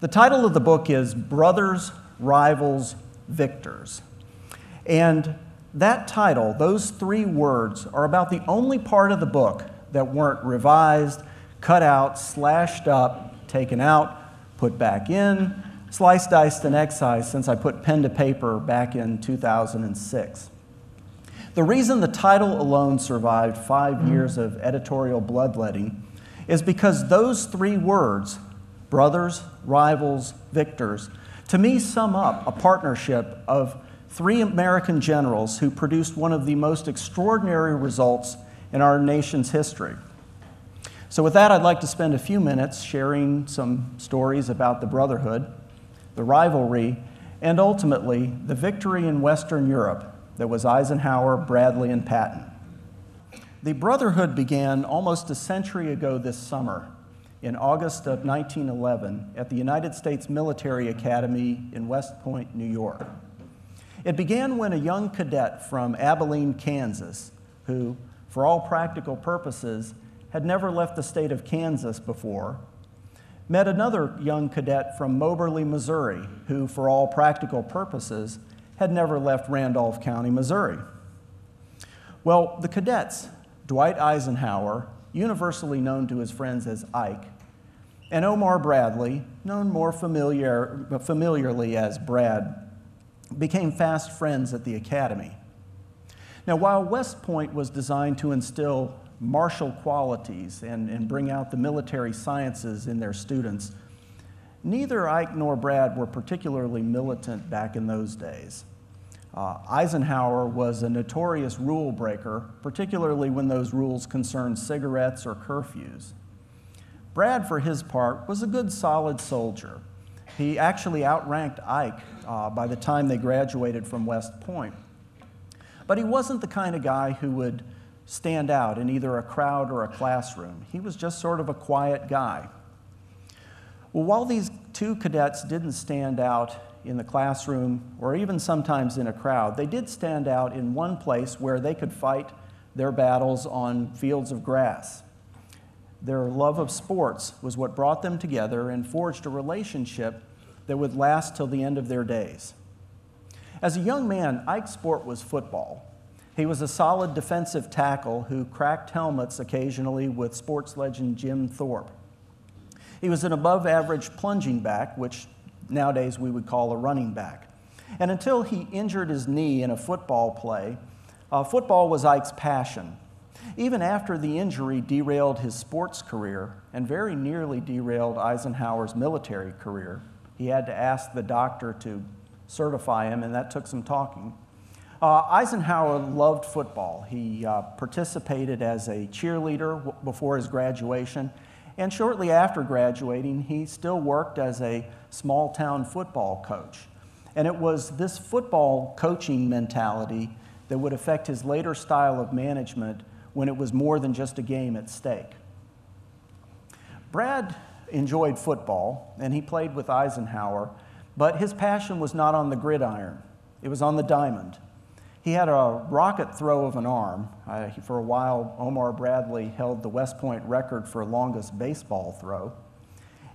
The title of the book is Brothers, Rivals, Victors. And that title, those three words, are about the only part of the book that weren't revised, cut out, slashed up, taken out, put back in, sliced, diced, and excised since I put pen to paper back in 2006. The reason the title alone survived 5 years of editorial bloodletting is because those three words, brothers, rivals, victors, to me sum up a partnership of three American generals who produced one of the most extraordinary results in our nation's history. So with that, I'd like to spend a few minutes sharing some stories about the Brotherhood, the rivalry, and ultimately the victory in Western Europe that was Eisenhower, Bradley, and Patton. The Brotherhood began almost a century ago this summer, in August of 1911, at the United States Military Academy in West Point, New York. It began when a young cadet from Abilene, Kansas, who, for all practical purposes, had never left the state of Kansas before, met another young cadet from Moberly, Missouri, who, for all practical purposes, had never left Randolph County, Missouri. Well, the cadets, Dwight Eisenhower, universally known to his friends as Ike, and Omar Bradley, known more familiarly as Brad, became fast friends at the academy. Now, while West Point was designed to instill martial qualities and bring out the military sciences in their students, neither Ike nor Brad were particularly militant back in those days. Eisenhower was a notorious rule breaker, particularly when those rules concerned cigarettes or curfews. Brad, for his part, was a good, solid soldier. He actually outranked Ike by the time they graduated from West Point. But he wasn't the kind of guy who would stand out in either a crowd or a classroom. He was just sort of a quiet guy. Well, while these two cadets didn't stand out in the classroom or even sometimes in a crowd, they did stand out in one place where they could fight their battles on fields of grass. Their love of sports was what brought them together and forged a relationship that would last till the end of their days. As a young man, Ike's sport was football. He was a solid defensive tackle who cracked helmets occasionally with sports legend Jim Thorpe. He was an above-average plunging back, which nowadays we would call a running back. And until he injured his knee in a football play, football was Ike's passion. Even after the injury derailed his sports career and very nearly derailed Eisenhower's military career, he had to ask the doctor to certify him, and that took some talking. Eisenhower loved football. He participated as a cheerleader before his graduation, and shortly after graduating, he still worked as a small-town football coach. And it was this football coaching mentality that would affect his later style of management when it was more than just a game at stake. Brad enjoyed football, and he played with Eisenhower, but his passion was not on the gridiron. It was on the diamond. He had a rocket throw of an arm. For a while, Omar Bradley held the West Point record for longest baseball throw.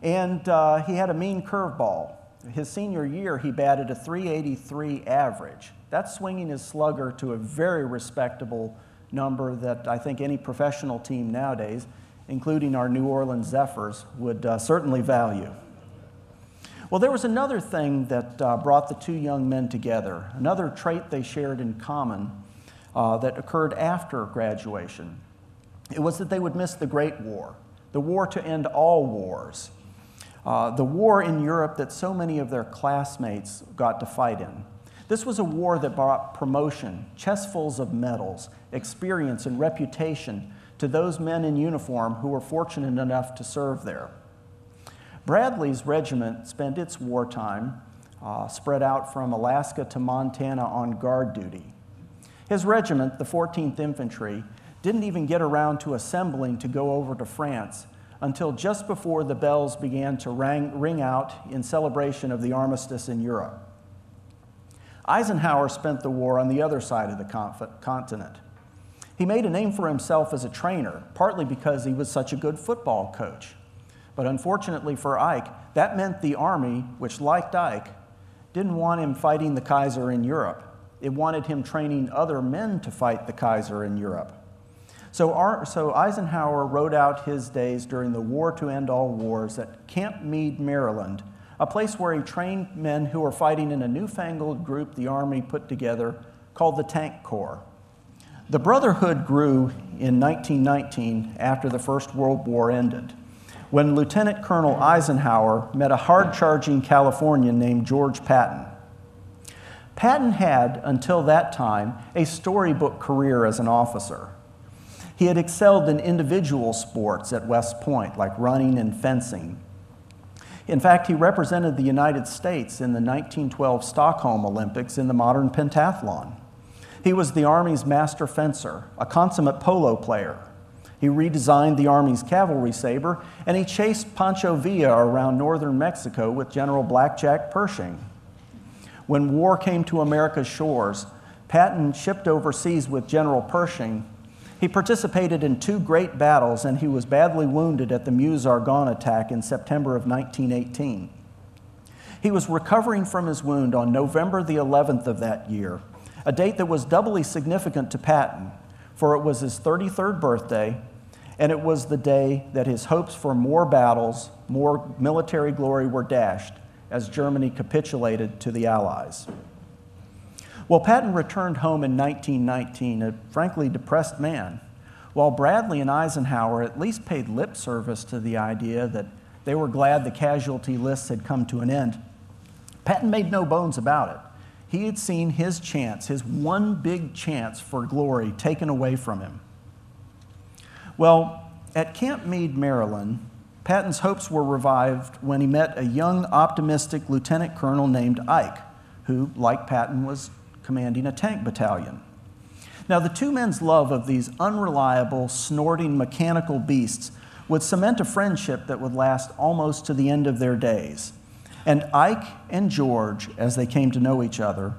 And he had a mean curveball. His senior year, he batted a .383 average. That's swinging his slugger to a very respectable number that I think any professional team nowadays, including our New Orleans Zephyrs, would certainly value. Well, there was another thing that brought the two young men together, another trait they shared in common that occurred after graduation. It was that they would miss the Great War, the war to end all wars, the war in Europe that so many of their classmates got to fight in. This was a war that brought promotion, chestfuls of medals, experience, and reputation to those men in uniform who were fortunate enough to serve there. Bradley's regiment spent its wartime spread out from Alaska to Montana on guard duty. His regiment, the 14th Infantry, didn't even get around to assembling to go over to France until just before the bells began to ring out in celebration of the armistice in Europe. Eisenhower spent the war on the other side of the continent. He made a name for himself as a trainer, partly because he was such a good football coach, But unfortunately for Ike, that meant the Army, which liked Ike, didn't want him fighting the Kaiser in Europe. It wanted him training other men to fight the Kaiser in Europe. So Eisenhower wrote out his days during the War to End All Wars at Camp Meade, Maryland, a place where he trained men who were fighting in a newfangled group the Army put together called the Tank Corps. The Brotherhood grew in 1919 after the First World War ended, when Lieutenant Colonel Eisenhower met a hard-charging Californian named George Patton. Patton had, until that time, a storybook career as an officer. He had excelled in individual sports at West Point, like running and fencing. In fact, he represented the United States in the 1912 Stockholm Olympics in the modern pentathlon. He was the Army's master fencer, a consummate polo player. He redesigned the Army's cavalry saber, and he chased Pancho Villa around northern Mexico with General Blackjack Pershing. When war came to America's shores, Patton shipped overseas with General Pershing. He participated in 2 great battles, and he was badly wounded at the Meuse-Argonne attack in September of 1918. He was recovering from his wound on November the 11th of that year, a date that was doubly significant to Patton, for it was his 33rd birthday, and it was the day that his hopes for more battles, more military glory were dashed as Germany capitulated to the Allies. Well, Patton returned home in 1919, a frankly depressed man, while Bradley and Eisenhower at least paid lip service to the idea that they were glad the casualty lists had come to an end. Patton made no bones about it. He had seen his chance, his one big chance for glory, taken away from him. Well, at Camp Meade, Maryland, Patton's hopes were revived when he met a young, optimistic lieutenant colonel named Ike, who, like Patton, was commanding a tank battalion. Now, the two men's love of these unreliable, snorting mechanical beasts would cement a friendship that would last almost to the end of their days. And Ike and George, as they came to know each other,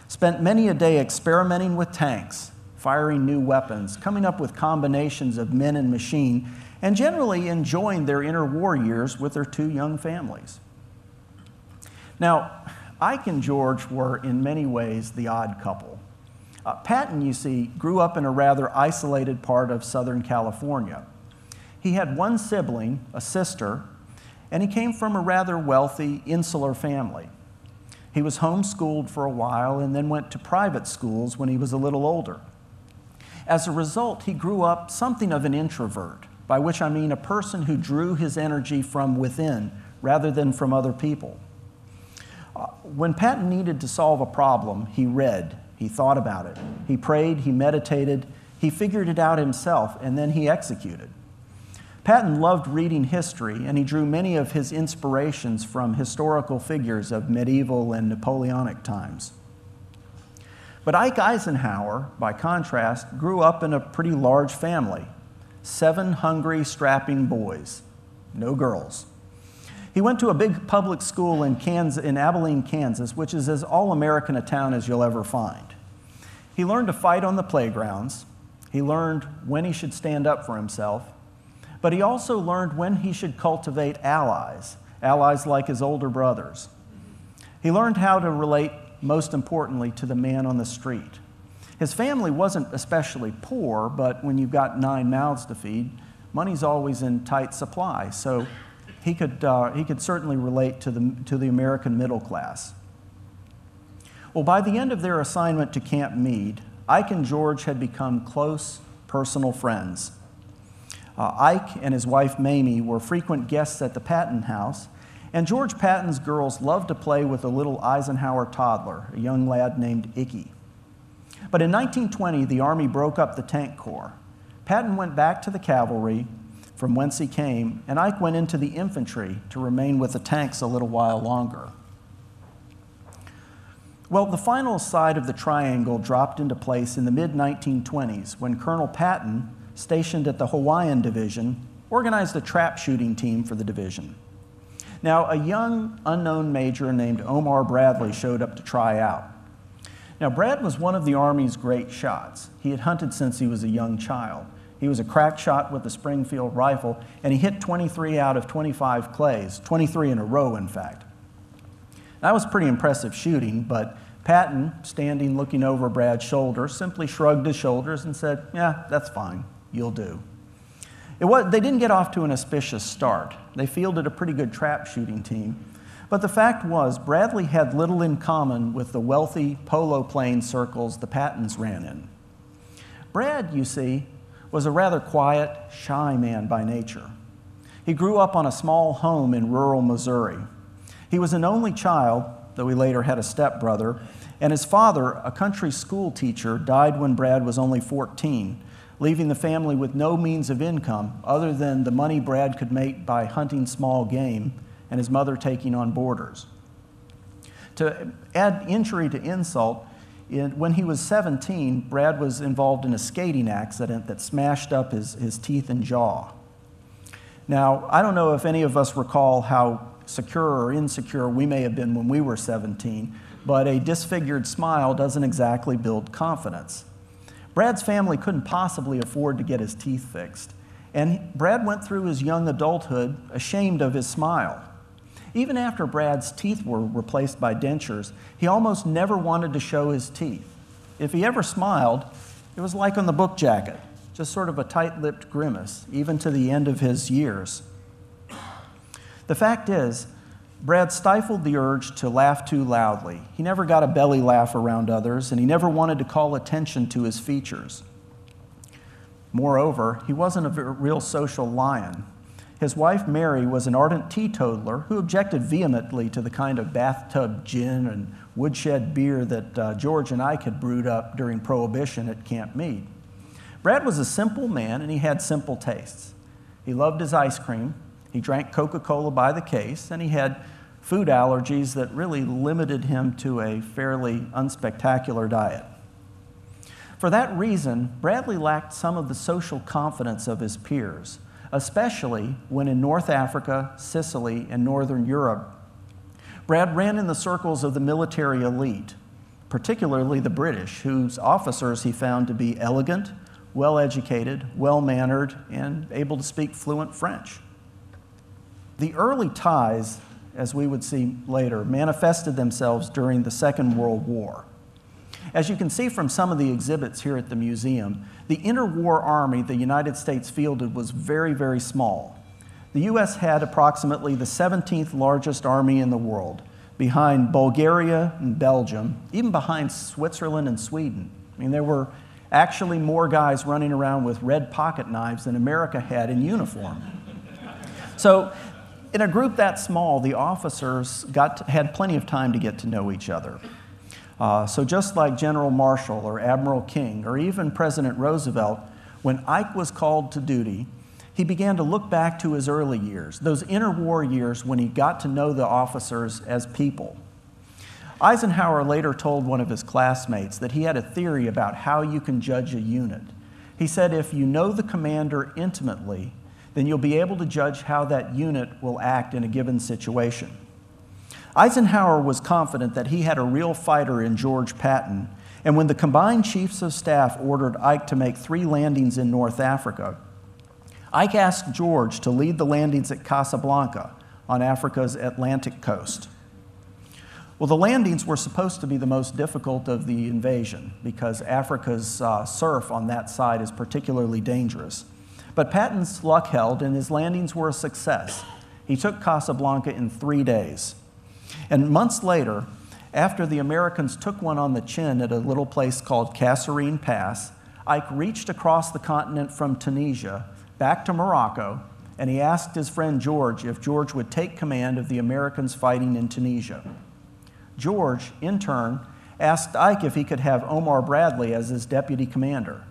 spent many a day experimenting with tanks, firing new weapons, coming up with combinations of men and machine, and generally enjoying their interwar years with their 2 young families. Now, Ike and George were in many ways the odd couple. Patton, you see, grew up in a rather isolated part of Southern California. He had one sibling, a sister, and he came from a rather wealthy, insular family. He was homeschooled for a while and then went to private schools when he was a little older. As a result, he grew up something of an introvert, by which I mean a person who drew his energy from within rather than from other people. When Patton needed to solve a problem, he read, he thought about it, he prayed, he meditated, he figured it out himself, and then he executed. Patton loved reading history, and he drew many of his inspirations from historical figures of medieval and Napoleonic times. But Ike Eisenhower, by contrast, grew up in a pretty large family, 7 hungry, strapping boys, no girls. He went to a big public school in Abilene, Kansas, which is as all-American a town as you'll ever find. He learned to fight on the playgrounds. He learned when he should stand up for himself. But he also learned when he should cultivate allies like his older brothers. He learned how to relate, most importantly, to the man on the street. His family wasn't especially poor, but when you've got 9 mouths to feed, money's always in tight supply. So he could certainly relate to the American middle class. Well, by the end of their assignment to Camp Meade, Ike and George had become close, personal friends. Ike and his wife Mamie were frequent guests at the Patton house, and George Patton's girls loved to play with a little Eisenhower toddler, a young lad named Icky. But in 1920, the Army broke up the Tank Corps. Patton went back to the cavalry, from whence he came, and Ike went into the infantry to remain with the tanks a little while longer. Well, the final side of the triangle dropped into place in the mid-1920s when Colonel Patton, stationed at the Hawaiian Division, organized a trap shooting team for the division. Now, a young, unknown major named Omar Bradley showed up to try out. Now, Brad was one of the Army's great shots. He had hunted since he was a young child. He was a crack shot with the Springfield rifle, and he hit 23 out of 25 clays, 23 in a row, in fact. That was pretty impressive shooting, but Patton, standing looking over Brad's shoulder, simply shrugged his shoulders and said, "Yeah, that's fine. You'll do." They didn't get off to an auspicious start. They fielded a pretty good trap shooting team. But the fact was, Bradley had little in common with the wealthy polo playing circles the Pattons ran in. Brad, you see, was a rather quiet, shy man by nature. He grew up on a small home in rural Missouri. He was an only child, though he later had a stepbrother, and his father, a country school teacher, died when Brad was only 14, leaving the family with no means of income other than the money Brad could make by hunting small game and his mother taking on boarders. To add injury to insult, when he was 17, Brad was involved in a skating accident that smashed up his teeth and jaw. Now, I don't know if any of us recall how secure or insecure we may have been when we were 17, but a disfigured smile doesn't exactly build confidence. Brad's family couldn't possibly afford to get his teeth fixed, and Brad went through his young adulthood ashamed of his smile. Even after Brad's teeth were replaced by dentures, he almost never wanted to show his teeth. If he ever smiled, it was like on the book jacket, just sort of a tight-lipped grimace, even to the end of his years. The fact is, Brad stifled the urge to laugh too loudly. He never got a belly laugh around others, and he never wanted to call attention to his features. Moreover, he wasn't a real social lion. His wife, Mary, was an ardent teetotaler who objected vehemently to the kind of bathtub gin and woodshed beer that George and Ike had brewed up during Prohibition at Camp Meade. Brad was a simple man, and he had simple tastes. He loved his ice cream, he drank Coca-Cola by the case, and he had food allergies that really limited him to a fairly unspectacular diet. For that reason, Bradley lacked some of the social confidence of his peers, especially when in North Africa, Sicily, and Northern Europe, Brad ran in the circles of the military elite, particularly the British, whose officers he found to be elegant, well-educated, well-mannered, and able to speak fluent French. The early ties, as we would see later, manifested themselves during the Second World War. As you can see from some of the exhibits here at the museum, the interwar army the United States fielded was very, very small. The U.S. had approximately the 17th largest army in the world, behind Bulgaria and Belgium, even behind Switzerland and Sweden. I mean, there were actually more guys running around with red pocket knives than America had in uniform. So, in a group that small, the officers had plenty of time to get to know each other. So just like General Marshall or Admiral King or even President Roosevelt, when Ike was called to duty, he began to look back to his early years, those interwar years when he got to know the officers as people. Eisenhower later told one of his classmates that he had a theory about how you can judge a unit. He said, if you know the commander intimately, then you'll be able to judge how that unit will act in a given situation. Eisenhower was confident that he had a real fighter in George Patton, and when the combined chiefs of staff ordered Ike to make 3 landings in North Africa, Ike asked George to lead the landings at Casablanca on Africa's Atlantic coast. Well, the landings were supposed to be the most difficult of the invasion because Africa's surf on that side is particularly dangerous. But Patton's luck held, and his landings were a success. He took Casablanca in 3 days. And months later, after the Americans took one on the chin at a little place called Kasserine Pass, Ike reached across the continent from Tunisia back to Morocco, and he asked his friend George if George would take command of the Americans fighting in Tunisia. George, in turn, asked Ike if he could have Omar Bradley as his deputy commander.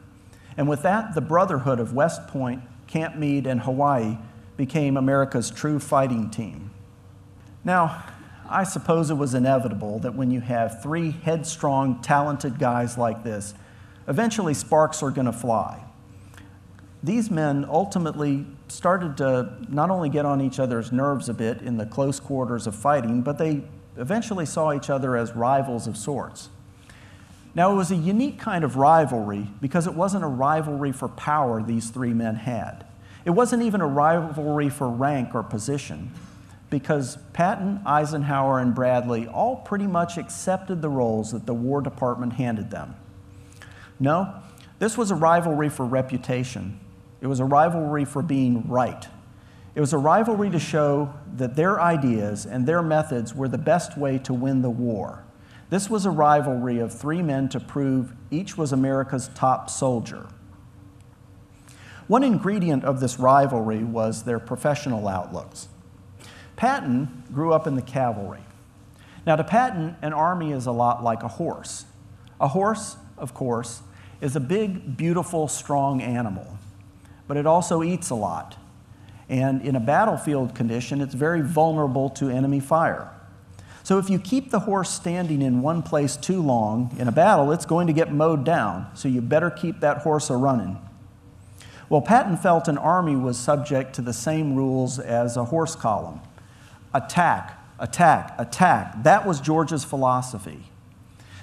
And with that, the Brotherhood of West Point, Camp Meade, and Hawaii became America's true fighting team. Now, I suppose it was inevitable that when you have 3 headstrong, talented guys like this, eventually sparks are going to fly. These men ultimately started to not only get on each other's nerves a bit in the close quarters of fighting, but they eventually saw each other as rivals of sorts. Now, it was a unique kind of rivalry because it wasn't a rivalry for power these three men had. It wasn't even a rivalry for rank or position, because Patton, Eisenhower, and Bradley all pretty much accepted the roles that the War Department handed them. No, this was a rivalry for reputation. It was a rivalry for being right. It was a rivalry to show that their ideas and their methods were the best way to win the war. This was a rivalry of three men to prove each was America's top soldier. One ingredient of this rivalry was their professional outlooks. Patton grew up in the cavalry. Now, to Patton, an army is a lot like a horse. A horse, of course, is a big, beautiful, strong animal, but it also eats a lot. And in a battlefield condition, it's very vulnerable to enemy fire. So if you keep the horse standing in one place too long in a battle, it's going to get mowed down, so you better keep that horse a-running. Well, Patton felt an army was subject to the same rules as a horse column. Attack, attack, attack. That was George's philosophy.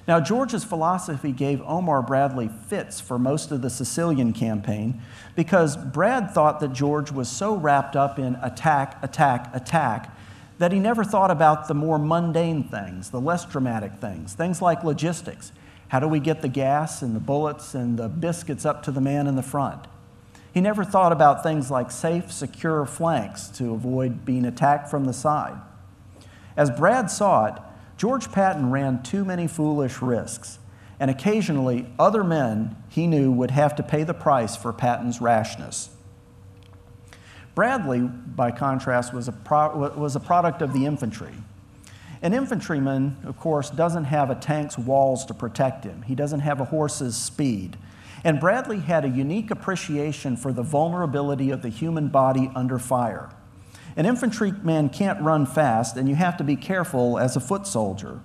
Now, George's philosophy gave Omar Bradley fits for most of the Sicilian campaign because Brad thought that George was so wrapped up in attack, attack, attack that he never thought about the more mundane things, the less dramatic things, things like logistics. How do we get the gas and the bullets and the biscuits up to the man in the front? He never thought about things like safe, secure flanks to avoid being attacked from the side. As Brad saw it, George Patton ran too many foolish risks, and occasionally other men he knew would have to pay the price for Patton's rashness. Bradley, by contrast, was a product of the infantry. An infantryman, of course, doesn't have a tank's walls to protect him. He doesn't have a horse's speed. And Bradley had a unique appreciation for the vulnerability of the human body under fire. An infantryman can't run fast, and you have to be careful as a foot soldier.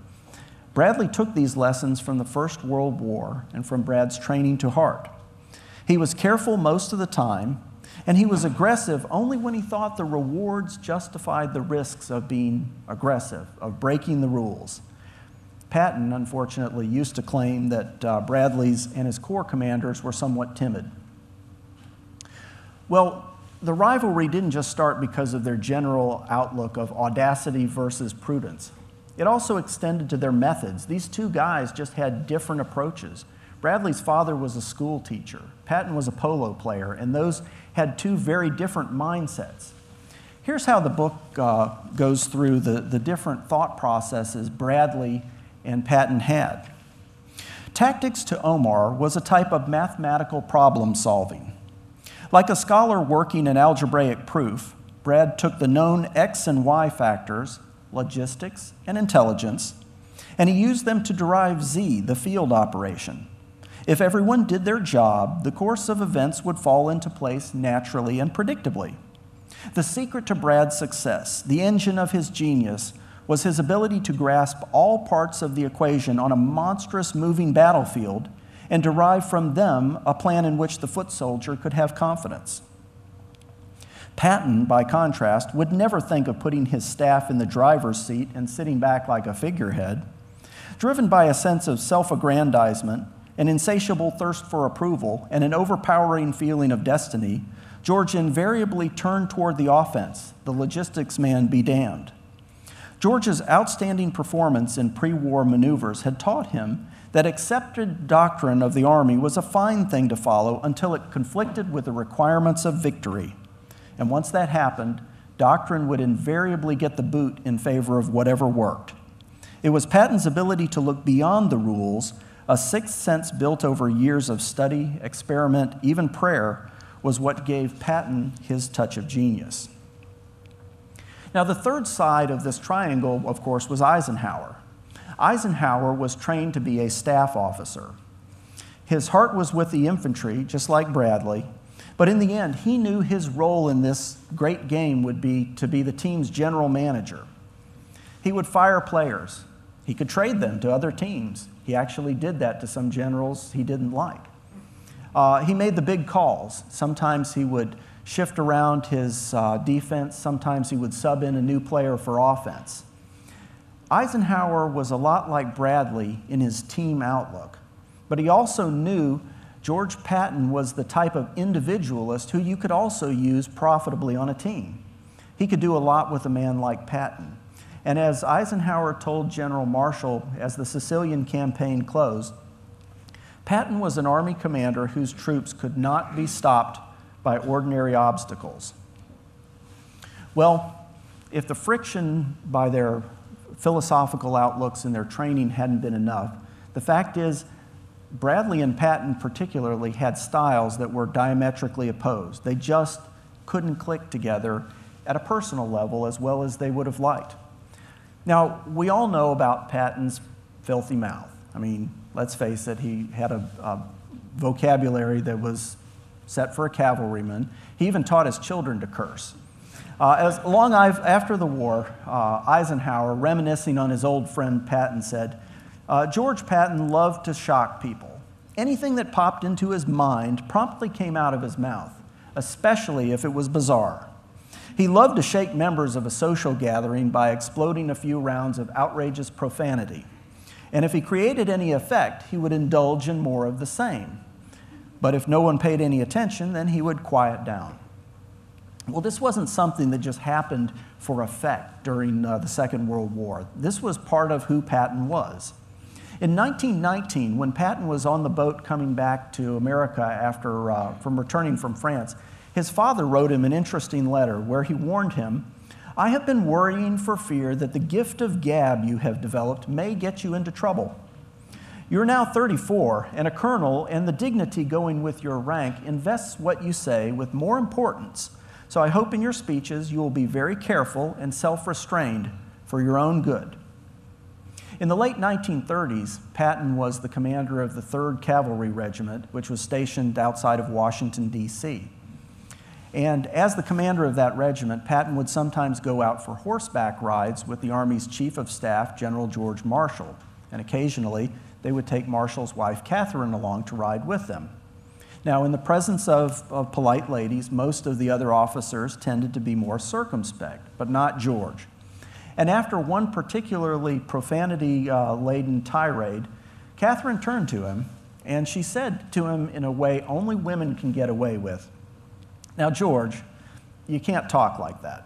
Bradley took these lessons from the First World War and from Brad's training to heart. He was careful most of the time, and he was aggressive only when he thought the rewards justified the risks of being aggressive, of breaking the rules. Patton, unfortunately, used to claim that Bradley's and his corps commanders were somewhat timid. Well, the rivalry didn't just start because of their general outlook of audacity versus prudence. It also extended to their methods. These two guys just had different approaches. Bradley's father was a school teacher. Patton was a polo player, and those had two very different mindsets. Here's how the book goes through the different thought processes Bradley and Patton had. Tactics to Omar was a type of mathematical problem solving. Like a scholar working in algebraic proof, Brad took the known X and Y factors, logistics and intelligence, and he used them to derive Z, the field operation. If everyone did their job, the course of events would fall into place naturally and predictably. The secret to Brad's success, the engine of his genius, was his ability to grasp all parts of the equation on a monstrous moving battlefield and derive from them a plan in which the foot soldier could have confidence. Patton, by contrast, would never think of putting his staff in the driver's seat and sitting back like a figurehead. Driven by a sense of self-aggrandizement, an insatiable thirst for approval, and an overpowering feeling of destiny, George invariably turned toward the offense, the logistics man be damned. George's outstanding performance in pre-war maneuvers had taught him that accepted doctrine of the Army was a fine thing to follow until it conflicted with the requirements of victory. And once that happened, doctrine would invariably get the boot in favor of whatever worked. It was Patton's ability to look beyond the rules, a sixth sense built over years of study, experiment, even prayer, was what gave Patton his touch of genius. Now, the third side of this triangle, of course, was Eisenhower. Eisenhower was trained to be a staff officer. His heart was with the infantry, just like Bradley, but in the end, he knew his role in this great game would be to be the team's general manager. He would fire players. He could trade them to other teams. He actually did that to some generals he didn't like. He made the big calls. Sometimes he would shift around his defense. Sometimes he would sub in a new player for offense. Eisenhower was a lot like Bradley in his team outlook. but he also knew George Patton was the type of individualist who you could also use profitably on a team. He could do a lot with a man like Patton. And as Eisenhower told General Marshall as the Sicilian campaign closed, Patton was an Army commander whose troops could not be stopped by ordinary obstacles. Well, if the friction by their philosophical outlooks and their training hadn't been enough, the fact is Bradley and Patton particularly had styles that were diametrically opposed. They just couldn't click together at a personal level as well as they would have liked. Now, we all know about Patton's filthy mouth. I mean, let's face it, he had a vocabulary that was set for a cavalryman. He even taught his children to curse. After the war, Eisenhower, reminiscing on his old friend Patton, said, George Patton loved to shock people. Anything that popped into his mind promptly came out of his mouth, especially if it was bizarre. He loved to shake members of a social gathering by exploding a few rounds of outrageous profanity. And if he created any effect, he would indulge in more of the same. But if no one paid any attention, then he would quiet down. Well, this wasn't something that just happened for effect during the Second World War. This was part of who Patton was. In 1919, when Patton was on the boat coming back to America from returning from France, his father wrote him an interesting letter where he warned him, "I have been worrying for fear that the gift of gab you have developed may get you into trouble. You're now 34, and a colonel and the dignity going with your rank invests what you say with more importance. So I hope in your speeches you will be very careful and self-restrained for your own good." In the late 1930s, Patton was the commander of the 3rd Cavalry Regiment, which was stationed outside of Washington, D.C. And as the commander of that regiment, Patton would sometimes go out for horseback rides with the Army's Chief of Staff, General George Marshall. And occasionally, they would take Marshall's wife, Catherine, along to ride with them. Now, in the presence of polite ladies, most of the other officers tended to be more circumspect, but not George. And after one particularly profanity-laden tirade, Catherine turned to him, and she said to him in a way only women can get away with, "Now, George, you can't talk like that.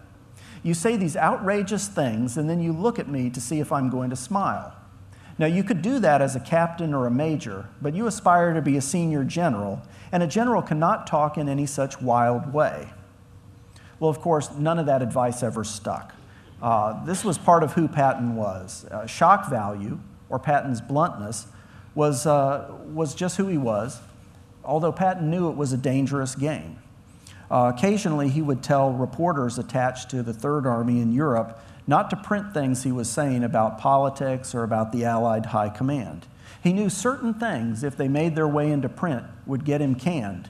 You say these outrageous things, and then you look at me to see if I'm going to smile. Now, you could do that as a captain or a major, but you aspire to be a senior general, and a general cannot talk in any such wild way." Well, of course, none of that advice ever stuck. This was part of who Patton was. Shock value, or Patton's bluntness, was just who he was, although Patton knew it was a dangerous game. Occasionally, he would tell reporters attached to the Third Army in Europe not to print things he was saying about politics or about the Allied High Command. He knew certain things, if they made their way into print, would get him canned.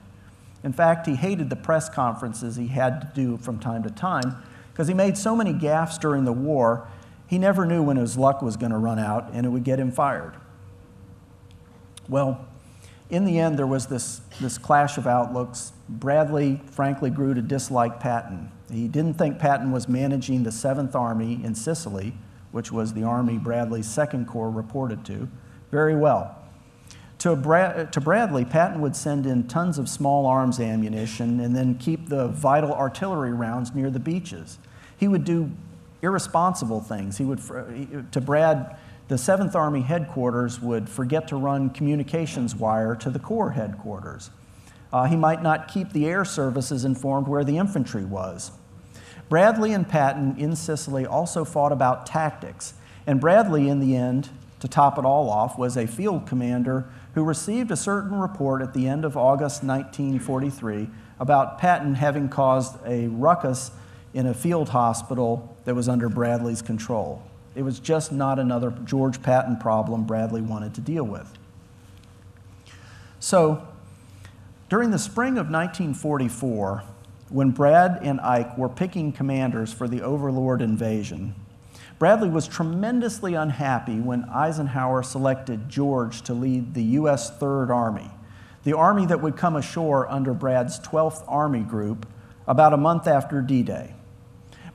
In fact, he hated the press conferences he had to do from time to time because he made so many gaffes during the war, he never knew when his luck was going to run out and it would get him fired. Well, in the end, there was this clash of outlooks. Bradley, frankly, grew to dislike Patton. He didn't think Patton was managing the 7th Army in Sicily, which was the army Bradley's 2nd Corps reported to, very well. To Bradley, Patton would send in tons of small arms ammunition and then keep the vital artillery rounds near the beaches. He would do irresponsible things. To Brad, the 7th Army headquarters would forget to run communications wire to the Corps headquarters. He might not keep the air services informed where the infantry was. Bradley and Patton in Sicily also fought about tactics, and Bradley, in the end, to top it all off, was a field commander who received a certain report at the end of August 1943 about Patton having caused a ruckus in a field hospital that was under Bradley's control. It was just not another George Patton problem Bradley wanted to deal with. So, during the spring of 1944, when Brad and Ike were picking commanders for the Overlord invasion, Bradley was tremendously unhappy when Eisenhower selected George to lead the U.S. Third Army, the army that would come ashore under Brad's 12th Army Group about a month after D-Day.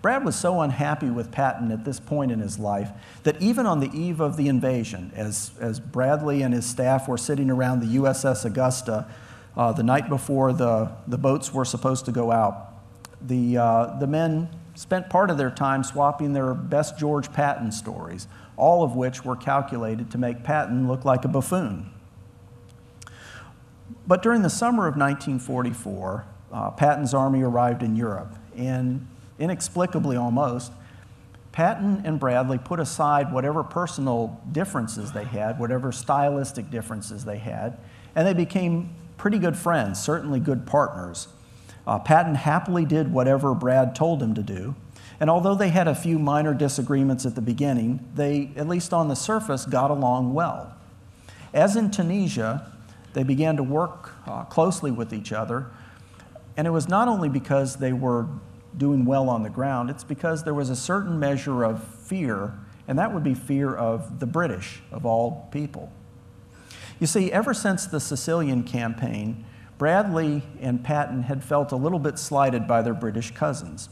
Brad was so unhappy with Patton at this point in his life that even on the eve of the invasion, as Bradley and his staff were sitting around the USS Augusta the night before the boats were supposed to go out, the men spent part of their time swapping their best George Patton stories, all of which were calculated to make Patton look like a buffoon. But during the summer of 1944, Patton's army arrived in Europe, and inexplicably almost, Patton and Bradley put aside whatever personal differences they had, whatever stylistic differences they had, and they became pretty good friends, certainly good partners. Patton happily did whatever Brad told him to do, and although they had a few minor disagreements at the beginning, they, at least on the surface, got along well. As in Tunisia, they began to work closely with each other, and it was not only because they were doing well on the ground, it's because there was a certain measure of fear, and that would be fear of the British, of all people. You see, ever since the Sicilian campaign, Bradley and Patton had felt a little bit slighted by their British cousins.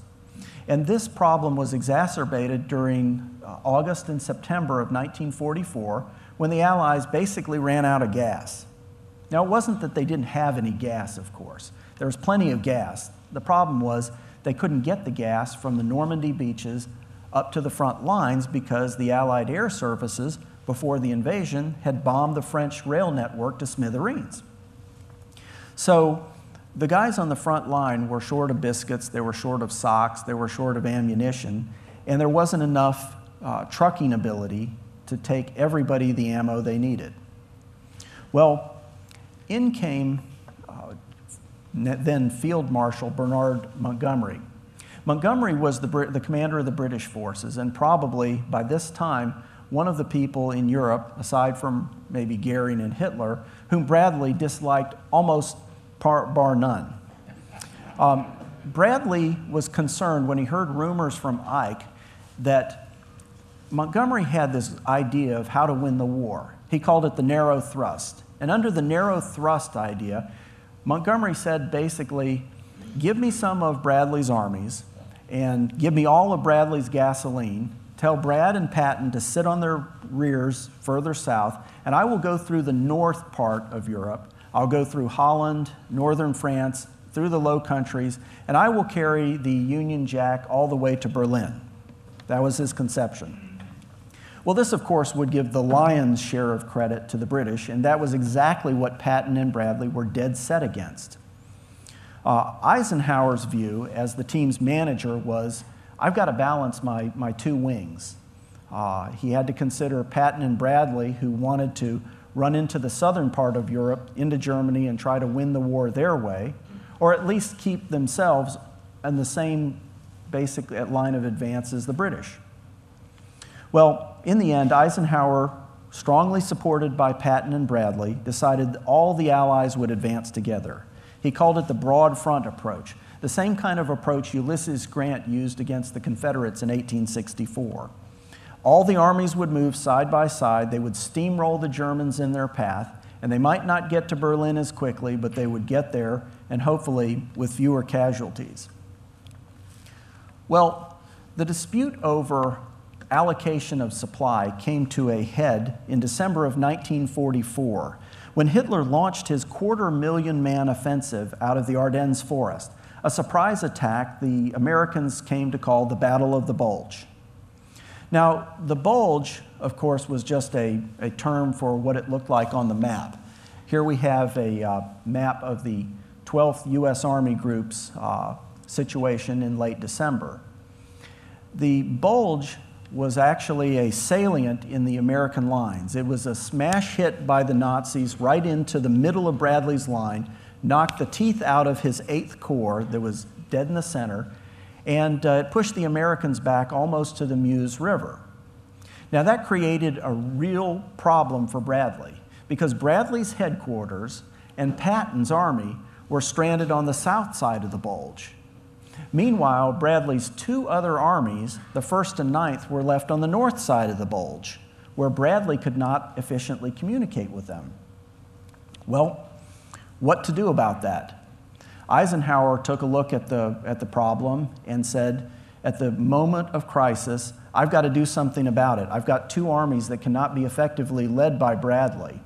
And this problem was exacerbated during August and September of 1944, when the Allies basically ran out of gas. Now, it wasn't that they didn't have any gas, of course. There was plenty of gas. The problem was they couldn't get the gas from the Normandy beaches up to the front lines because the Allied air services, before the invasion, had bombed the French rail network to smithereens. So the guys on the front line were short of biscuits, they were short of socks, they were short of ammunition, and there wasn't enough trucking ability to take everybody the ammo they needed. Well, in came then Field Marshal Bernard Montgomery. Montgomery was the commander of the British forces, and probably by this time one of the people in Europe, aside from maybe Goering and Hitler, whom Bradley disliked almost bar none. Bradley was concerned when he heard rumors from Ike that Montgomery had this idea of how to win the war. He called it the narrow thrust. And under the narrow thrust idea, Montgomery said basically, give me some of Bradley's armies and give me all of Bradley's gasoline. Tell Brad and Patton to sit on their rears further south, and I will go through the north part of Europe. I'll go through Holland, northern France, through the Low Countries, and I will carry the Union Jack all the way to Berlin. That was his conception. Well, this, of course, would give the lion's share of credit to the British, and that was exactly what Patton and Bradley were dead set against. Eisenhower's view, as the team's manager, was, I've got to balance my two wings. He had to consider Patton and Bradley, who wanted to run into the southern part of Europe, into Germany, and try to win the war their way, or at least keep themselves in the same basic line of advance as the British. Well, in the end, Eisenhower, strongly supported by Patton and Bradley, decided all the Allies would advance together. He called it the broad front approach, the same kind of approach Ulysses Grant used against the Confederates in 1864. All the armies would move side by side, they would steamroll the Germans in their path, and they might not get to Berlin as quickly, but they would get there, and hopefully with fewer casualties. Well, the dispute over allocation of supply came to a head in December of 1944, when Hitler launched his 250,000-man offensive out of the Ardennes forest, a surprise attack the Americans came to call the Battle of the Bulge. Now, the Bulge, of course, was just a term for what it looked like on the map. Here we have a map of the 12th U.S. Army Group's situation in late December. The Bulge was actually a salient in the American lines. It was a smash hit by the Nazis right into the middle of Bradley's line, knocked the teeth out of his 8th Corps that was dead in the center, and it pushed the Americans back almost to the Meuse River. Now that created a real problem for Bradley, because Bradley's headquarters and Patton's army were stranded on the south side of the Bulge. Meanwhile, Bradley's two other armies, the 1st and 9th, were left on the north side of the Bulge, where Bradley could not efficiently communicate with them. Well, what to do about that? Eisenhower took a look at the problem and said, at the moment of crisis, I've got to do something about it. I've got two armies that cannot be effectively led by Bradley.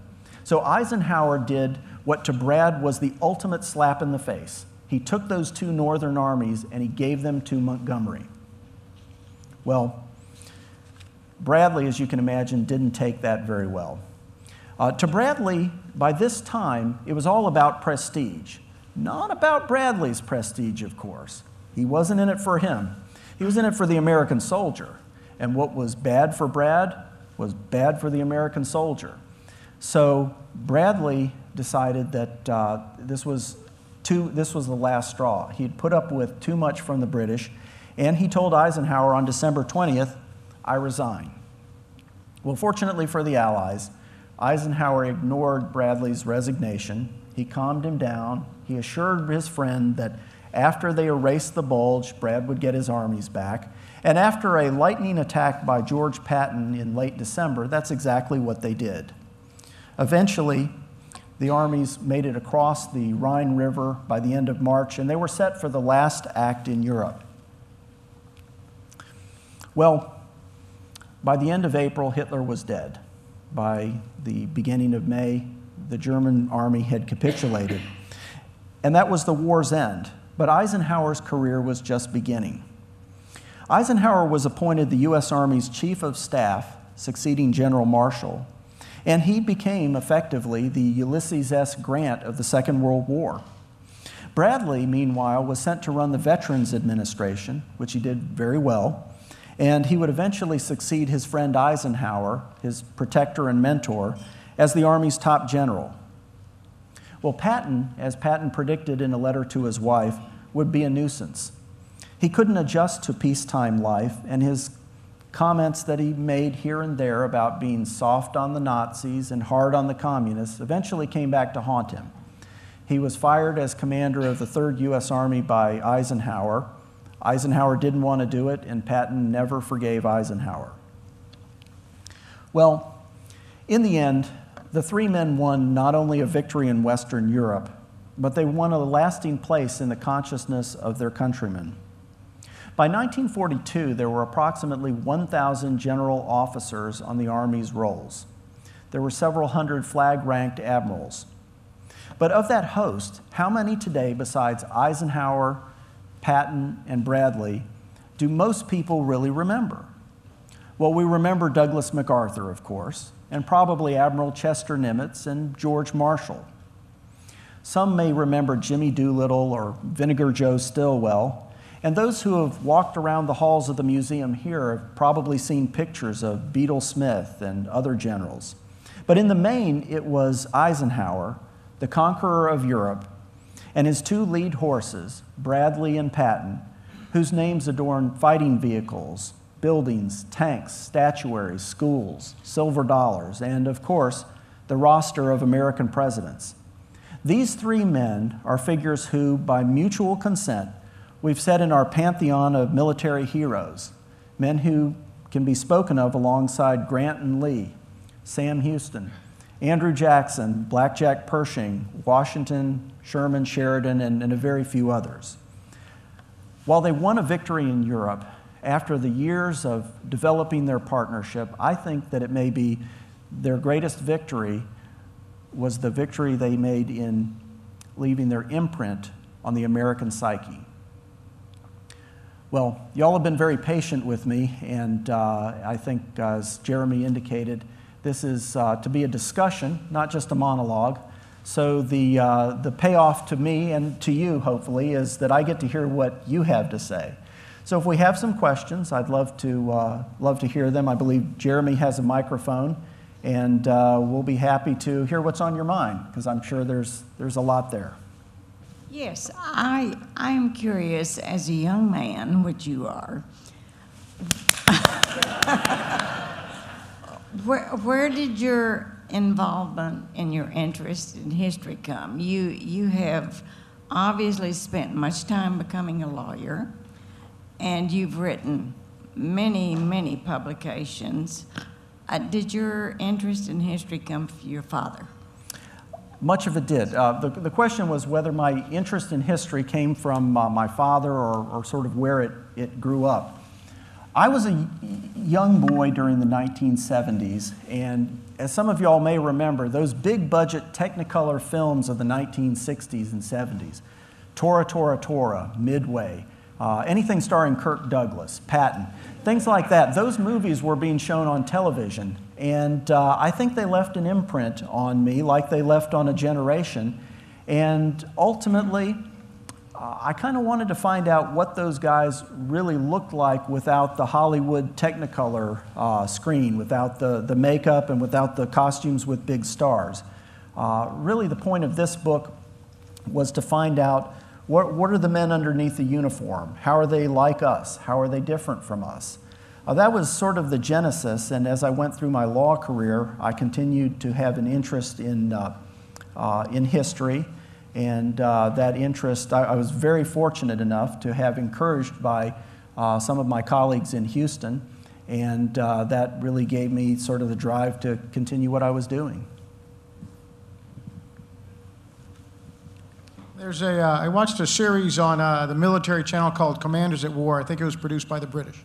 So Eisenhower did what to Brad was the ultimate slap in the face. He took those two northern armies and he gave them to Montgomery. Well, Bradley, as you can imagine, didn't take that very well. To Bradley, by this time, it was all about prestige. Not about Bradley's prestige, of course. He wasn't in it for him. He was in it for the American soldier. And what was bad for Brad was bad for the American soldier. So Bradley decided that this was the last straw. He'd put up with too much from the British, and he told Eisenhower on December 20th, "I resign." Well, fortunately for the Allies, Eisenhower ignored Bradley's resignation. He calmed him down. He assured his friend that after they erased the Bulge, Brad would get his armies back. And after a lightning attack by George Patton in late December, that's exactly what they did. Eventually, the armies made it across the Rhine River by the end of March, and they were set for the last act in Europe. Well, by the end of April, Hitler was dead. By the beginning of May, the German army had capitulated. And that was the war's end. But Eisenhower's career was just beginning. Eisenhower was appointed the U.S. Army's Chief of Staff, succeeding General Marshall, and he became effectively the Ulysses S. Grant of the Second World War. Bradley, meanwhile, was sent to run the Veterans Administration, which he did very well, and he would eventually succeed his friend Eisenhower, his protector and mentor, as the Army's top general. Well, Patton, as Patton predicted in a letter to his wife, would be a nuisance. He couldn't adjust to peacetime life, and his comments that he made here and there about being soft on the Nazis and hard on the communists eventually came back to haunt him. He was fired as commander of the 3rd U.S. Army by Eisenhower. Eisenhower didn't want to do it, and Patton never forgave Eisenhower. Well, in the end, the three men won not only a victory in Western Europe, but they won a lasting place in the consciousness of their countrymen. By 1942, there were approximately 1,000 general officers on the Army's rolls. There were several hundred flag-ranked admirals. But of that host, how many today, besides Eisenhower, Patton, and Bradley, do most people really remember? Well, we remember Douglas MacArthur, of course, and probably Admiral Chester Nimitz and George Marshall. Some may remember Jimmy Doolittle or Vinegar Joe Stilwell, and those who have walked around the halls of the museum here have probably seen pictures of Beadle Smith and other generals. But in the main, it was Eisenhower, the conqueror of Europe, and his two lead horses, Bradley and Patton, whose names adorn fighting vehicles, buildings, tanks, statuaries, schools, silver dollars, and, of course, the roster of American presidents. These three men are figures who, by mutual consent, we've set in our pantheon of military heroes, men who can be spoken of alongside Grant and Lee, Sam Houston, Andrew Jackson, Blackjack Pershing, Washington, Sherman, Sheridan, and a very few others. While they won a victory in Europe, after the years of developing their partnership, I think that it may be their greatest victory was the victory they made in leaving their imprint on the American psyche. Well, y'all have been very patient with me, and I think, as Jeremy indicated, this is to be a discussion, not just a monologue. So the payoff to me and to you, hopefully, is that I get to hear what you have to say. So if we have some questions, I'd love to hear them. I believe Jeremy has a microphone, and we'll be happy to hear what's on your mind, because I'm sure there's a lot there. Yes, I am curious, as a young man, which you are, where did your involvement and your interest in history come? You have obviously spent much time becoming a lawyer, and you've written many, many publications. Did your interest in history come from your father? Much of it did. The question was whether my interest in history came from my father or sort of where it grew up. I was a young boy during the 1970s, and as some of y'all may remember, those big budget Technicolor films of the 1960s and 70s, Tora, Tora, Tora, Midway, anything starring Kirk Douglas, Patton, things like that, those movies were being shown on television. And I think they left an imprint on me, like they left on a generation. And ultimately, I kind of wanted to find out what those guys really looked like without the Hollywood Technicolor screen, without the makeup and without the costumes with big stars. Really, the point of this book was to find out what are the men underneath the uniform? How are they like us? How are they different from us? That was sort of the genesis, and as I went through my law career, I continued to have an interest in history, and that interest, I was very fortunate enough to have encouraged by some of my colleagues in Houston, and that really gave me sort of the drive to continue what I was doing. I watched a series on the military channel called Commanders at War. I think it was produced by the British.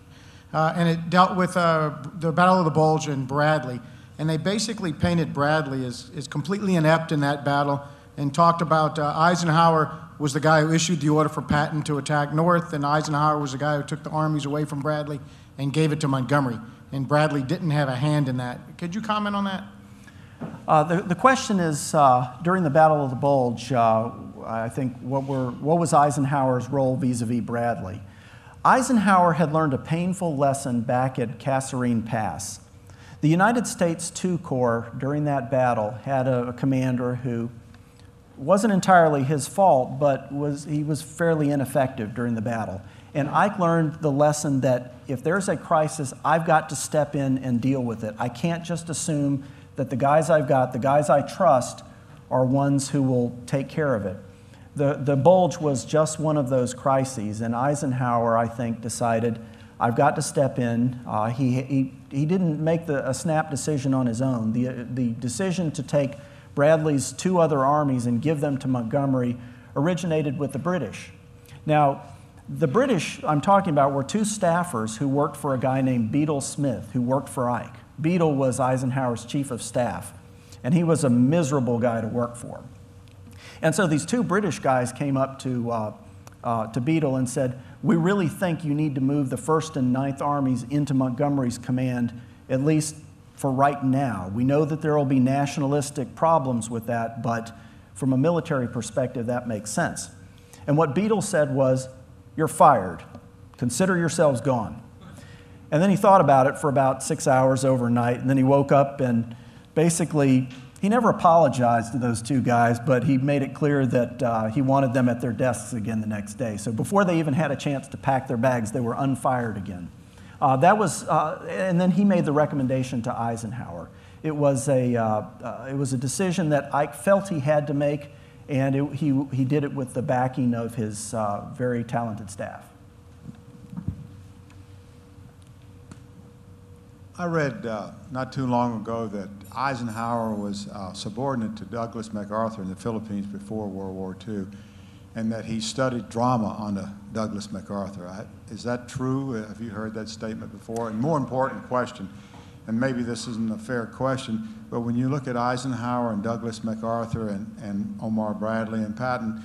And it dealt with the Battle of the Bulge and Bradley. And they basically painted Bradley as completely inept in that battle and talked about Eisenhower was the guy who issued the order for Patton to attack north, and Eisenhower was the guy who took the armies away from Bradley and gave it to Montgomery. And Bradley didn't have a hand in that. Could you comment on that? The question is, during the Battle of the Bulge, I think what was Eisenhower's role vis-a-vis Bradley? Eisenhower had learned a painful lesson back at Kasserine Pass. The United States II Corps during that battle had a commander who wasn't entirely his fault, but he was fairly ineffective during the battle. And Ike learned the lesson that if there's a crisis, I've got to step in and deal with it. I can't just assume that the guys I've got, the guys I trust, are ones who will take care of it. The Bulge was just one of those crises, and Eisenhower, I think, decided, I've got to step in. He didn't make a snap decision on his own. The decision to take Bradley's two other armies and give them to Montgomery originated with the British. Now, the British I'm talking about were two staffers who worked for a guy named Beadle Smith, who worked for Ike. Beadle was Eisenhower's chief of staff, and he was a miserable guy to work for. And so these two British guys came up to Beadle and said, we really think you need to move the 1st and 9th Armies into Montgomery's command, at least for right now. We know that there will be nationalistic problems with that, but from a military perspective, that makes sense. And what Beadle said was, you're fired. Consider yourselves gone. And then he thought about it for about 6 hours overnight, and then he woke up and basically, he never apologized to those two guys, but he made it clear that he wanted them at their desks again the next day. So before they even had a chance to pack their bags, they were unfired again. And then he made the recommendation to Eisenhower. It was a decision that Ike felt he had to make, and he did it with the backing of his very talented staff. I read not too long ago that Eisenhower was subordinate to Douglas MacArthur in the Philippines before World War II, and that he studied drama under Douglas MacArthur. Is that true? Have you heard that statement before? And more important question, and maybe this isn't a fair question, but when you look at Eisenhower and Douglas MacArthur and Omar Bradley and Patton,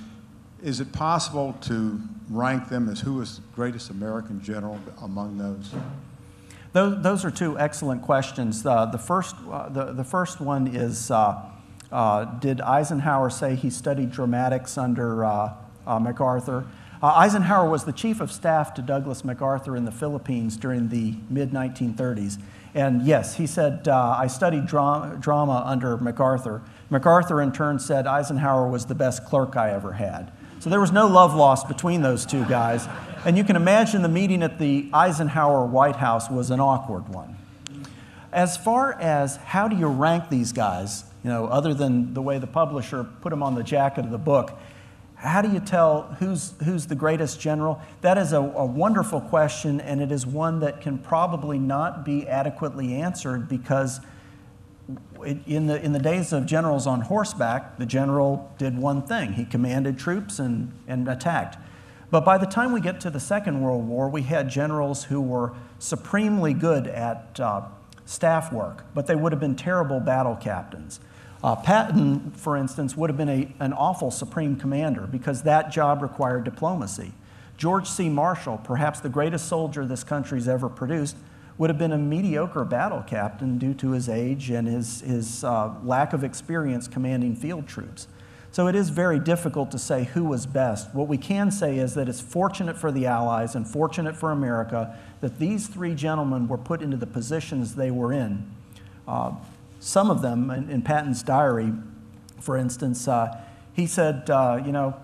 is it possible to rank them as who was the greatest American general among those? Those are two excellent questions. The first one is, did Eisenhower say he studied dramatics under MacArthur? Eisenhower was the chief of staff to Douglas MacArthur in the Philippines during the mid-1930s. And yes, he said, I studied drama under MacArthur. MacArthur in turn said Eisenhower was the best clerk I ever had. So there was no love lost between those two guys. And you can imagine the meeting at the Eisenhower White House was an awkward one. As far as how do you rank these guys, other than the way the publisher put them on the jacket of the book, how do you tell who's the greatest general? That is a wonderful question, and it is one that can probably not be adequately answered because in the days of generals on horseback, the general did one thing. He commanded troops and attacked. But by the time we get to the Second World War, we had generals who were supremely good at staff work, but they would have been terrible battle captains. Patton, for instance, would have been an awful supreme commander because that job required diplomacy. George C. Marshall, perhaps the greatest soldier this country's ever produced, would have been a mediocre battle captain due to his age and his lack of experience commanding field troops. So it is very difficult to say who was best. What we can say is that it's fortunate for the Allies and fortunate for America that these three gentlemen were put into the positions they were in. Some of them, in Patton's diary, for instance, he said, you know,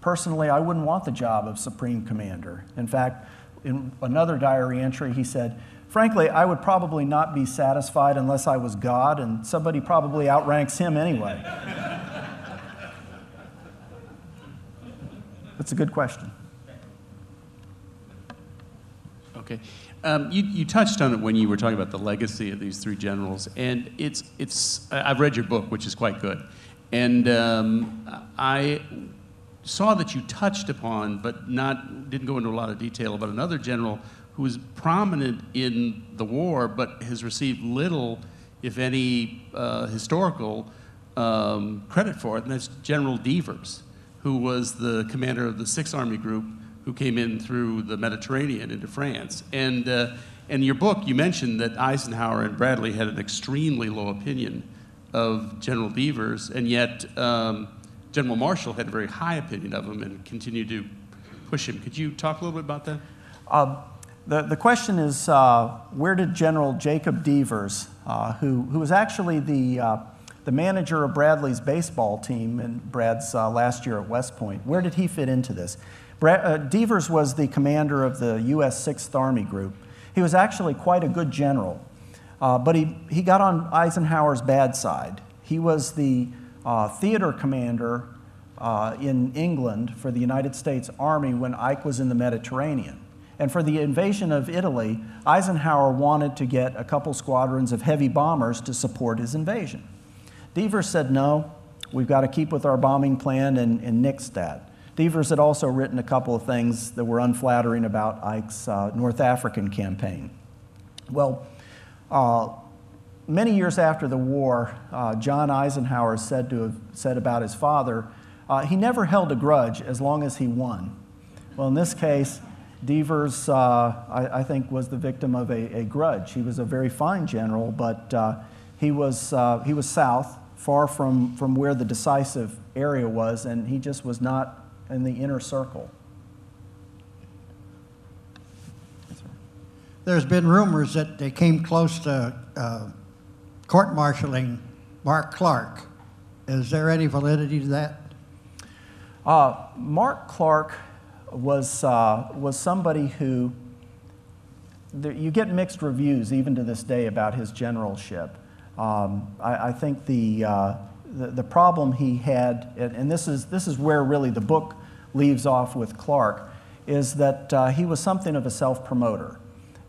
personally, I wouldn't want the job of Supreme Commander. In fact, in another diary entry, he said, frankly, I would probably not be satisfied unless I was God, and somebody probably outranks him anyway. That's a good question. Okay. You touched on it when you were talking about the legacy of these three generals, and I've read your book, which is quite good, and I saw that you touched upon, but didn't go into a lot of detail about another general who was prominent in the war, but has received little, if any, historical credit for it, and that's General Devers, who was the commander of the 6th Army Group, who came in through the Mediterranean into France. And in your book, you mentioned that Eisenhower and Bradley had an extremely low opinion of General Devers, and yet General Marshall had a very high opinion of him and continued to push him. Could you talk a little bit about that? The question is, where did General Jacob Devers, who was actually the manager of Bradley's baseball team in Brad's last year at West Point, where did he fit into this? Devers was the commander of the U.S. 6th Army Group. He was actually quite a good general, but he got on Eisenhower's bad side. He was the theater commander in England for the United States Army when Ike was in the Mediterranean. And for the invasion of Italy, Eisenhower wanted to get a couple squadrons of heavy bombers to support his invasion. Devers said, no, we've got to keep with our bombing plan, and nixed that. Devers had also written a couple of things that were unflattering about Ike's North African campaign. Well, many years after the war, John Eisenhower said to have said about his father, he never held a grudge as long as he won. Well, in this case, Devers, I think, was the victim of a grudge. He was a very fine general, but he was south, far from where the decisive area was, and he just was not in the inner circle. There's been rumors that they came close to court-martialing Mark Clark. Is there any validity to that? Mark Clark was somebody who, you get mixed reviews even to this day about his generalship. I think the problem he had, and this is where really the book leaves off with Clark, is that he was something of a self-promoter.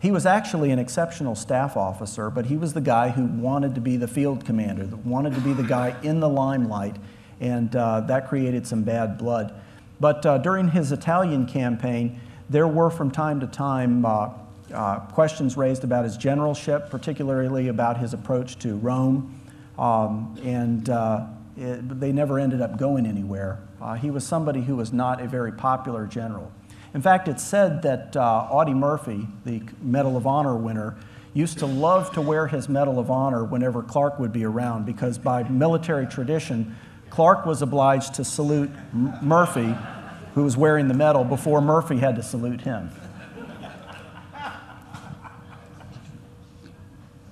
He was actually an exceptional staff officer, but he was the guy who wanted to be the field commander, that wanted to be the guy in the limelight, and that created some bad blood. But during his Italian campaign, there were from time to time questions raised about his generalship, particularly about his approach to Rome, they never ended up going anywhere. He was somebody who was not a very popular general. In fact, it's said that Audie Murphy, the Medal of Honor winner, used to love to wear his Medal of Honor whenever Clark would be around, because by military tradition, Clark was obliged to salute Murphy, who was wearing the medal, before Murphy had to salute him.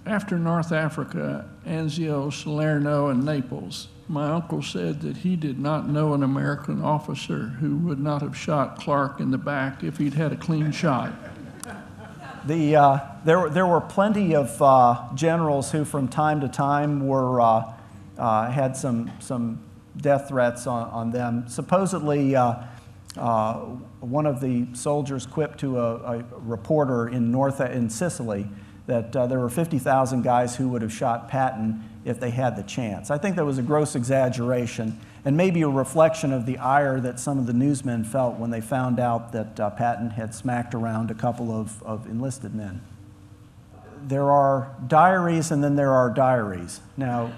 After North Africa, Anzio, Salerno, and Naples, my uncle said that he did not know an American officer who would not have shot Clark in the back if he'd had a clean shot. There were plenty of generals who from time to time had some death threats on them. Supposedly, one of the soldiers quipped to a reporter in Sicily that there were 50,000 guys who would have shot Patton if they had the chance. I think that was a gross exaggeration and maybe a reflection of the ire that some of the newsmen felt when they found out that Patton had smacked around a couple of enlisted men. There are diaries and then there are diaries. Now,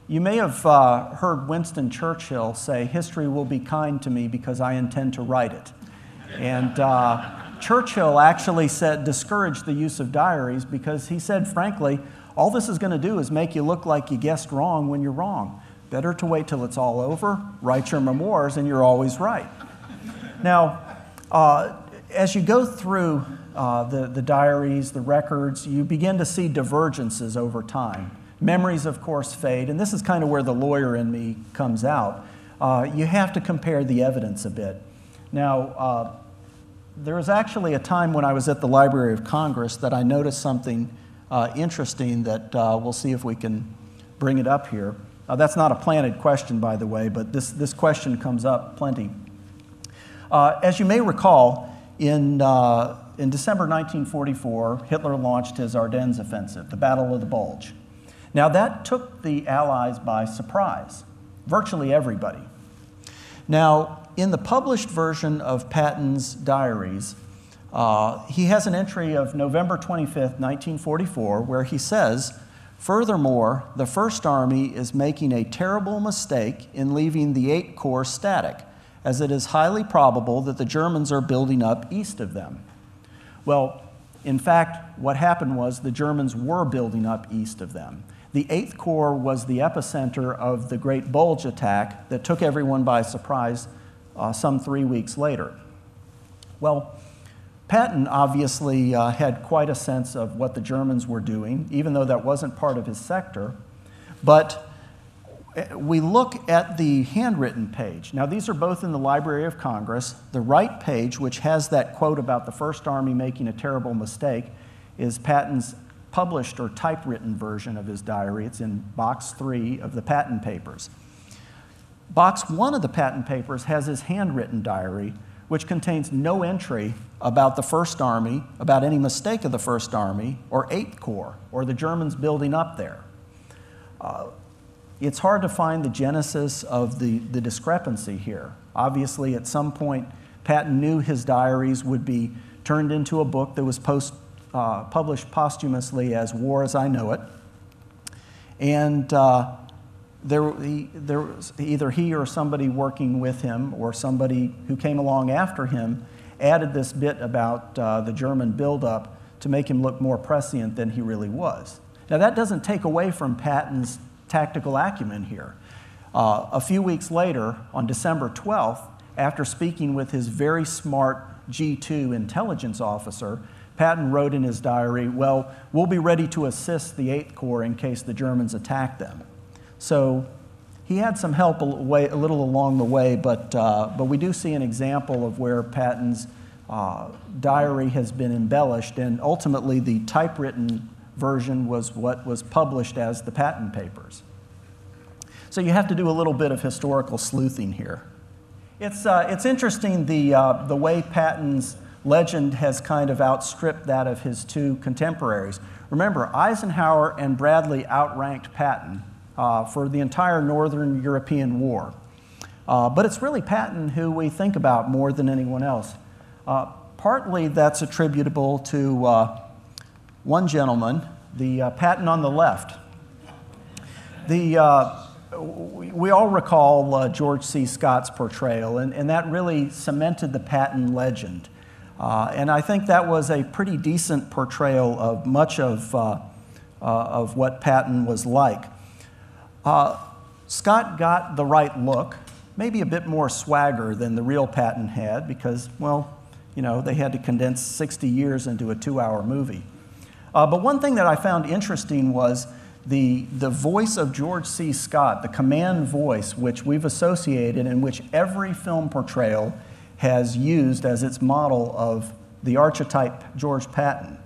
you may have heard Winston Churchill say, "History will be kind to me because I intend to write it." And Churchill actually discouraged the use of diaries because he said, frankly, all this is going to do is make you look like you guessed wrong when you're wrong. Better to wait till it's all over, write your memoirs, and you're always right. Now, as you go through the diaries, the records, you begin to see divergences over time. Memories, of course, fade, and this is kind of where the lawyer in me comes out. You have to compare the evidence a bit. Now, there was actually a time when I was at the Library of Congress that I noticed something interesting that we'll see if we can bring it up here. That's not a planted question, by the way, but this question comes up plenty. As you may recall, in December 1944, Hitler launched his Ardennes offensive, the Battle of the Bulge. Now, that took the Allies by surprise, virtually everybody. Now, in the published version of Patton's diaries, he has an entry of November 25th, 1944, where he says, "Furthermore, the First Army is making a terrible mistake in leaving the 8th Corps static, as it is highly probable that the Germans are building up east of them." Well, in fact, what happened was the Germans were building up east of them. The 8th Corps was the epicenter of the Great Bulge attack that took everyone by surprise some 3 weeks later. Well, Patton obviously had quite a sense of what the Germans were doing, even though that wasn't part of his sector. But we look at the handwritten page. Now, these are both in the Library of Congress. The right page, which has that quote about the First Army making a terrible mistake, is Patton's published or typewritten version of his diary. It's in box 3 of the Patton papers. Box 1 of the Patton papers has his handwritten diary, which contains no entry about the First Army, about any mistake of the First Army, or 8th Corps, or the Germans building up there. It's hard to find the genesis of the discrepancy here. Obviously, at some point, Patton knew his diaries would be turned into a book that was published posthumously as War as I Know It. And there was either he or somebody working with him or somebody who came along after him added this bit about the German buildup to make him look more prescient than he really was. Now, that doesn't take away from Patton's tactical acumen here. A few weeks later, on December 12th, after speaking with his very smart G2 intelligence officer, Patton wrote in his diary, "Well, we'll be ready to assist the 8th Corps in case the Germans attack them." So he had some help a little along the way, but we do see an example of where Patton's diary has been embellished, and ultimately the typewritten version was what was published as the Patton papers. So you have to do a little bit of historical sleuthing here. It's interesting the way Patton's legend has kind of outstripped that of his two contemporaries. Remember, Eisenhower and Bradley outranked Patton for the entire Northern European War. But it's really Patton who we think about more than anyone else. Partly that's attributable to one gentleman, the Patton on the left. We all recall George C. Scott's portrayal, and that really cemented the Patton legend. And I think that was a pretty decent portrayal of much of what Patton was like. Scott got the right look, maybe a bit more swagger than the real Patton had because, well, you know, they had to condense 60 years into a 2-hour movie. But one thing that I found interesting was the voice of George C. Scott, the command voice, which we've associated and which every film portrayal has used as its model of the archetype George Patton.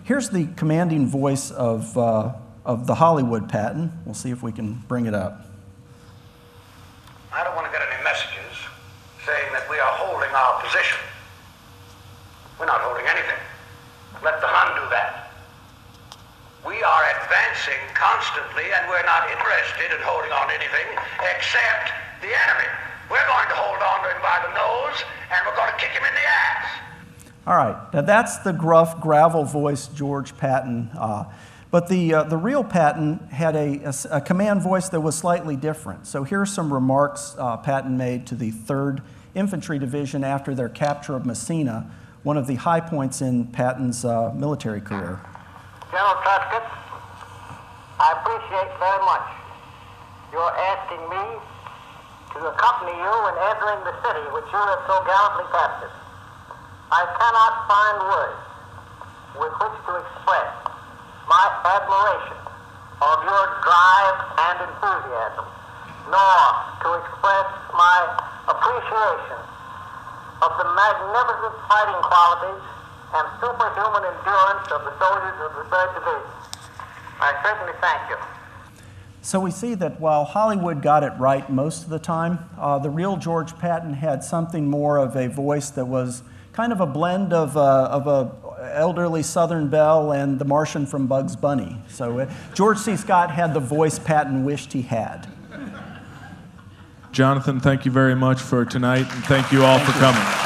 Here's the commanding voice of the Hollywood Patton. We'll see if we can bring it up. I don't want to get any messages saying that we are holding our position. We're not holding anything. Let the Hun do that. We are advancing advancing constantly, and we're not interested in holding on to anything except the enemy. We're going to hold on to him by the nose, and we're going to kick him in the ass. All right, now that's the gruff, gravel-voiced George Patton. But the real Patton had a command voice that was slightly different. So here are some remarks Patton made to the 3rd Infantry Division after their capture of Messina, one of the high points in Patton's military career. General Truscott, I appreciate very much your asking me to accompany you in entering the city which you have so gallantly captured. I cannot find words with which to express my admiration of your drive and enthusiasm, nor to express my appreciation of the magnificent fighting qualities and superhuman endurance of the soldiers of the 3rd Division. I certainly thank you. So we see that while Hollywood got it right most of the time, the real George Patton had something more of a voice that was kind of a blend of a elderly Southern belle and the Martian from Bugs Bunny. So George C. Scott had the voice Patton wished he had. Jonathan, thank you very much for tonight, and thank you all for coming.